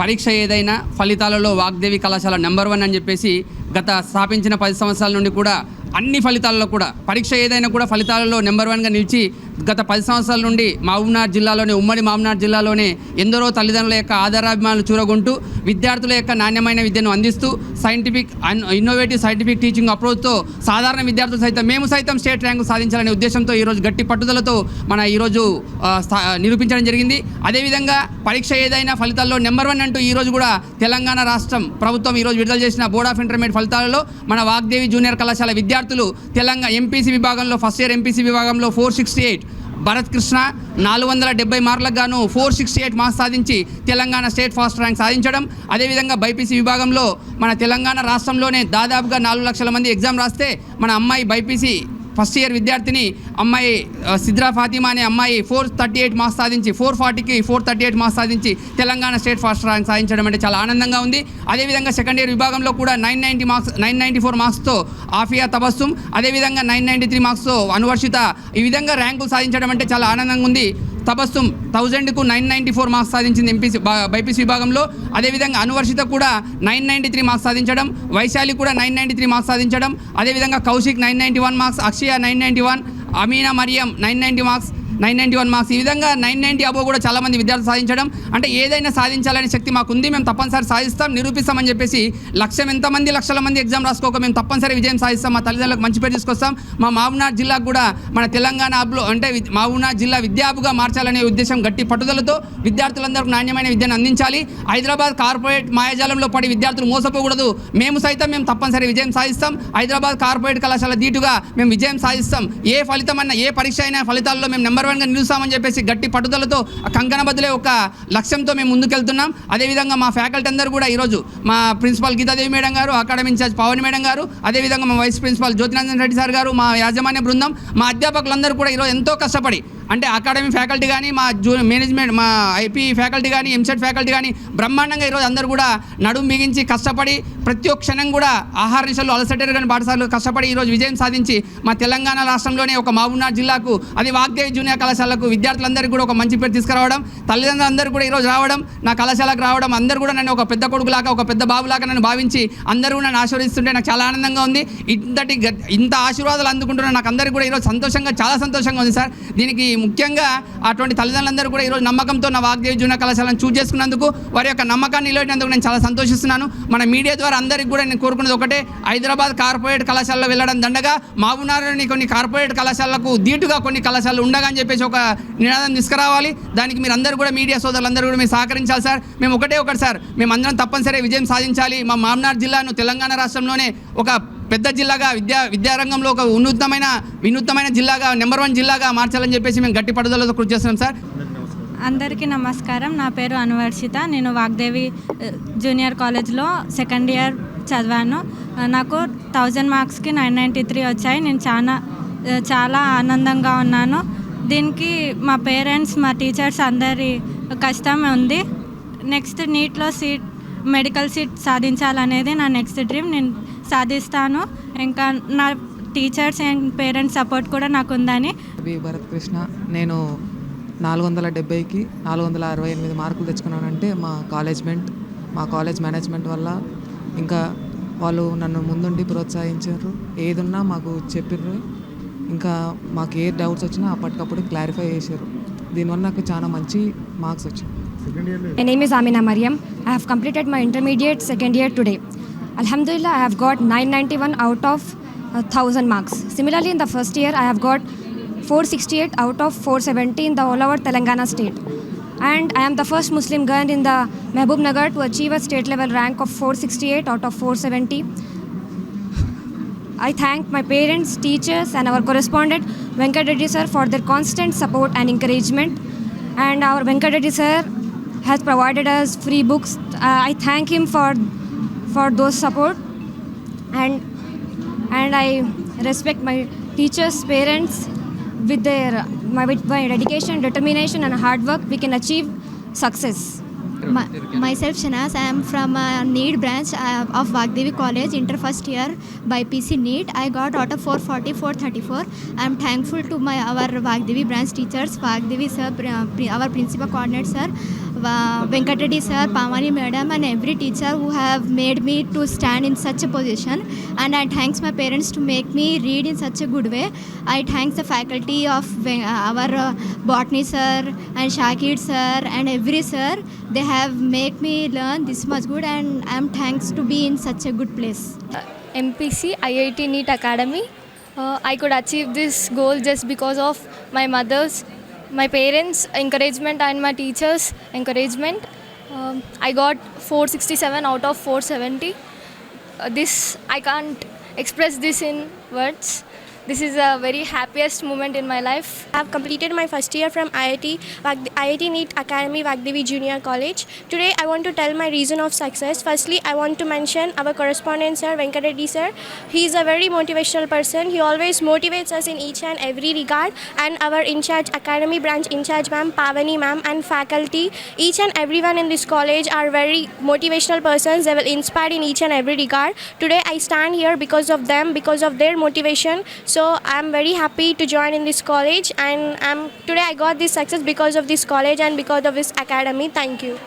పరీక్ష ఏదైనా ఫలితాలలో వాగ్దేవి కళాశాల నెంబర్ 1 అని చెప్పేసి గత స్థాపించిన 10 సంవత్సరాల నుండి కూడా అన్ని ఫలితాలలో కూడా పరీక్ష ఏదైనా కూడా ఫలితాలలో నెంబర్ 1గా నిలిచి గత 10 సంవత్సరాల నుండి మహబూబ్నగర్ జిల్లాలోనే ఉమ్మడి మహబూబ్నగర్ జిల్లాలోనే ఎందరో తల్లిదండ్రుల యొక్క ఆధారాభిమానులు చూరగొంటూ విద్యార్థుల యొక్క నాణ్యమైన విద్యను అందిస్తూ ఇన్నోవేటివ్ సైంటిఫిక్ టీచింగ్ అప్రోచ్తో సాధారణ విద్యార్థులు సైతం మేము సైతం స్టేట్ ర్యాంకు సాధించాలనే ఉద్దేశంతో ఈరోజు గట్టి పట్టుదలతో మన ఈరోజు నిరూపించడం జరిగింది. అదేవిధంగా పరీక్ష ఏదైనా ఫలితాల్లో నెంబర్ 1 అంటూ ఈరోజు కూడా తెలంగాణ రాష్ట్రం ప్రభుత్వం ఈరోజు విడుదల చేసిన బోర్డ్ ఆఫ్ ఇంటర్మీడియట్ ఫలితాలలో మన వాగ్దేవి జూనియర్ కళాశాల విద్యార్థులు తెలంగాణ ఎంపీసీ విభాగంలో ఫస్ట్ ఇయర్ ఎంపీసీ విభాగంలో 468, భరత్ కృష్ణ 470 మార్కులకు గాను 468 మార్క్స్ సాధించి తెలంగాణ స్టేట్ ఫస్ట్ ర్యాంక్ సాధించడం. అదేవిధంగా బైపీసీ విభాగంలో మన తెలంగాణ రాష్ట్రంలోనే దాదాపుగా 4 లక్షల మంది ఎగ్జామ్ రాస్తే మన అమ్మాయి బైపీసీ ఫస్ట్ ఇయర్ విద్యార్థిని అమ్మాయి సిద్రా ఫాతిమా అనే అమ్మాయి 438 మార్క్స్ సాధించి 440కి 438 మార్క్స్ సాధించి తెలంగాణ స్టేట్ ఫస్ట్ ర్యాంక్ సాధించడం అంటే చాలా ఆనందంగా ఉంది. అదేవిధంగా సెకండ్ ఇయర్ విభాగంలో కూడా 994 మార్క్స్తో ఆఫియా తబస్సుమ్, అదేవిధంగా 993 మార్క్స్తో అనువర్షిత ఈ విధంగా ర్యాంకులు సాధించడం అంటే చాలా ఆనందంగా ఉంది. తబస్సుమ్ 1000కు 994 మార్క్స్ సాధించింది బైపీసీ విభాగంలో. అదేవిధంగా అనువర్షిత కూడా 993 మార్క్స్ సాధించడం, వైశాలి కూడా 993 మార్క్స్ సాధించడం, అదేవిధంగా కౌశిక్ 991 మార్క్స్, అక్షయ 991, అమీనా మరియం 991 మార్క్స్. ఈ విధంగా 990 అబో కూడా చాలామంది విద్యార్థులు సాధించడం అంటే ఏదైనా సాధించాలనే శక్తి మాకుంది, మేము తప్పనిసరి సాధిస్తాం, నిరూపిస్తామని చెప్పేసి లక్షల మంది ఎగ్జామ్ రాసుకోక మేము తప్పనిసరి విజయం సాధిస్తాం, మా తల్లిదండ్రులకు మంచి పేరు తీసుకొస్తాం, మా మహబూబ్నగర్ జిల్లాకు కూడా మన తెలంగాణ హబ్లో అంటే మహబూబ్నగర్ జిల్లా విద్యాహబ్గా మార్చాలనే ఉద్దేశం గట్టి పట్టుదలతో విద్యార్థులందరికీ నాణ్యమైన విద్యను అందించాలి. హైదరాబాద్ కార్పొరేట్ మాయాజాలంలో పడి విద్యార్థులు మోసపోకూడదు, మేము తప్పనిసరి విజయం సాధిస్తాం. హైదరాబాద్ కార్పొరేట్ కళాశాల ధీటుగా మేము విజయం సాధిస్తాం. ఏ ఫలితమన్నా ఏ పరీక్ష అయినా ఫలితాల్లో మేము నెంబర్ 1గా నిలుస్తామని చెప్పేసి గట్టి పట్టుదలతో కంకణబద్దులే ఒక లక్ష్యంతో మేము ముందుకెళ్తున్నాం. అదేవిధంగా మా ఫ్యాకల్టీ అందరూ కూడా ఈరోజు మా ప్రిన్సిపాల్ గీతాదేవి మేడం గారు, అకాడమీ ఇన్ఛార్జ్ పవన్ మేడం గారు, అదేవిధంగా మా vice principal Jyothinandan Reddy sir గారు, మా యాజమాన్య బృందం, మా అధ్యాపకులందరూ కూడా ఈరోజు ఎంతో కష్టపడి అంటే అకాడమీ ఫ్యాకల్టీ కానీ మా మేనేజ్మెంట్ మా ఐపీ ఫ్యాకల్టీ కానీ ఎంసెట్ ఫ్యాకల్టీ కానీ బ్రహ్మాండంగా ఈరోజు అందరూ కూడా నడుము బిగించి కష్టపడి ప్రతి ఒక్క క్షణం కూడా ఆహార నిశలు అలసటరు కానీ పాఠశాలలు కష్టపడి ఈరోజు విజయం సాధించి మా తెలంగాణ రాష్ట్రంలోనే ఒక మహబూబ్నగర్ జిల్లాకు అది వాగ్దేవి జూనియర్ కళాశాలకు విద్యార్థులందరికీ కూడా ఒక మంచి పేరు తీసుకురావడం, తల్లిదండ్రులందరూ కూడా ఈరోజు రావడం, నా కళాశాలకు రావడం, అందరూ కూడా నన్ను ఒక పెద్ద కొడుకులాగా ఒక పెద్ద బాబులాగా నన్ను భావించి అందరూ నన్ను ఆశీర్వదిస్తుంటే నాకు చాలా ఆనందంగా ఉంది. ఇంత ఆశీర్వాదాలు అందుకుంటున్నా నాకు అందరికీ కూడా ఈరోజు చాలా సంతోషంగా ఉంది సార్. దీనికి ముఖ్యంగా అటువంటి తల్లిదండ్రులందరూ కూడా ఈరోజు నమ్మకంతో నా వాగ్దేవి జూనియర్ కళాశాలను చూజ్ చేసుకున్నందుకు, వారి యొక్క నమ్మకాన్ని నిలబెట్టినందుకు నేను చాలా సంతోషిస్తున్నాను. మన మీడియా ద్వారా అందరికీ కూడా నేను కోరుకున్నది ఒకటే, హైదరాబాద్ కార్పొరేట్ కళాశాలలో వెళ్ళడం దండగా మహబూబ్నగర్లోని కొన్ని కార్పొరేట్ కళాశాలకు ధీటుగా కొన్ని కళాశాలలు ఉండగా అని చెప్పేసి ఒక నినాదం తీసుకురావాలి. దానికి మీరు అందరూ కూడా మీడియా సోదరులందరూ కూడా మీరు సహకరించాలి సార్. మేము ఒకటి సార్, మేము అందరం తప్పనిసరిగా విజయం సాధించాలి. మా మహబూబ్నగర్ జిల్లాను తెలంగాణ రాష్ట్రంలోనే ఒక పెద్ద జిల్లాగా విద్యారంగంలో ఒక వినూత్నమైన జిల్లాగా నెంబర్ 1 జిల్లాగా మార్చాలని చెప్పేసి మేము గట్టి పట్టుదలతో కృషి చేస్తున్నాం సార్. అందరికీ నమస్కారం. నా పేరు అనువర్షిత. నేను వాగ్దేవి జూనియర్ కాలేజ్లో సెకండ్ ఇయర్ చదివాను. నాకు 1000 మార్క్స్కి 993 వచ్చాయి. నేను చాలా ఆనందంగా ఉన్నాను. దీనికి మా పేరెంట్స్, మా టీచర్స్ అందరి కష్టం ఉంది. నెక్స్ట్ నీట్లో మెడికల్ సీట్ సాధించాలనేది నా నెక్స్ట్ డ్రీమ్. నేను సాధిస్తాను. ఇంకా నా టీచర్స్ అండ్ పేరెంట్స్ సపోర్ట్ కూడా నాకు ఉందని. భరత్ కృష్ణ. నేను 470కి 468 మార్కులు తెచ్చుకున్నానంటే మా కాలేజ్ మేనేజ్మెంట్ వల్ల. ఇంకా వాళ్ళు నన్ను ముందుండి ప్రోత్సహించారు, ఏదున్నా మాకు చెప్పారు, ఇంకా మాకు ఏ డౌట్స్ వచ్చినా అప్పటికప్పుడు క్లారిఫై చేశారు. దీనివల్ల నాకు చాలా మంచి మార్క్స్ వచ్చాయి. My name is Amina Mariam. I have completed my intermediate second year today. Alhamdulillah, I have got 991 out of 1000 marks. Similarly, in the first year, I have got 468 out of 470 in the whole over Telangana state. And I am the first Muslim girl in the Mahbubnagar to achieve a state level rank of 468 out of 470. I thank my parents, teachers and our correspondent Venkat Reddy sir for their constant support and encouragement. And our Venkat Reddy sir has provided us free books. I thank him for those support. And I respect my teachers, parents. With my dedication, determination and hard work, we can achieve success. Myself Shanaz. I am from NEET branch of Vagdevi College, inter first year by PC NEET. I got out of 440, 434. I am thankful to our Vagdevi branch teachers, Vagdevi sir, our principal coordinator sir, Venkatreddy sir, Pamani madam, and every teacher who have made me to stand in such a position. And I thanks my parents to make me read in such a good way. I thanks the faculty of our botany sir and Shakir sir and every sir. They have make me learn this much good, and I am thanks to be in such a good place. MPC IIT NEET Academy. I could achieve this goal just because of my my parents' encouragement and my teachers' encouragement. I got 467 out of 470. This I can't express this in words. This is a very happiest moment in my life. I have completed my first year from IIT NEET Academy, Vagdevi Junior College. Today I want to tell my reason of success. Firstly, I want to mention our correspondent sir, Venkatreddy sir. He is a very motivational person. He always motivates us in each and every regard. And our in-charge academy branch in-charge ma'am, Pavani ma'am, and faculty, each and everyone in this college are very motivational persons. They will inspire in each and every regard. Today I stand here because of them, because of their motivation. So I am very happy to join in this college, and today I got this success because of this college and because of this academy. Thank you.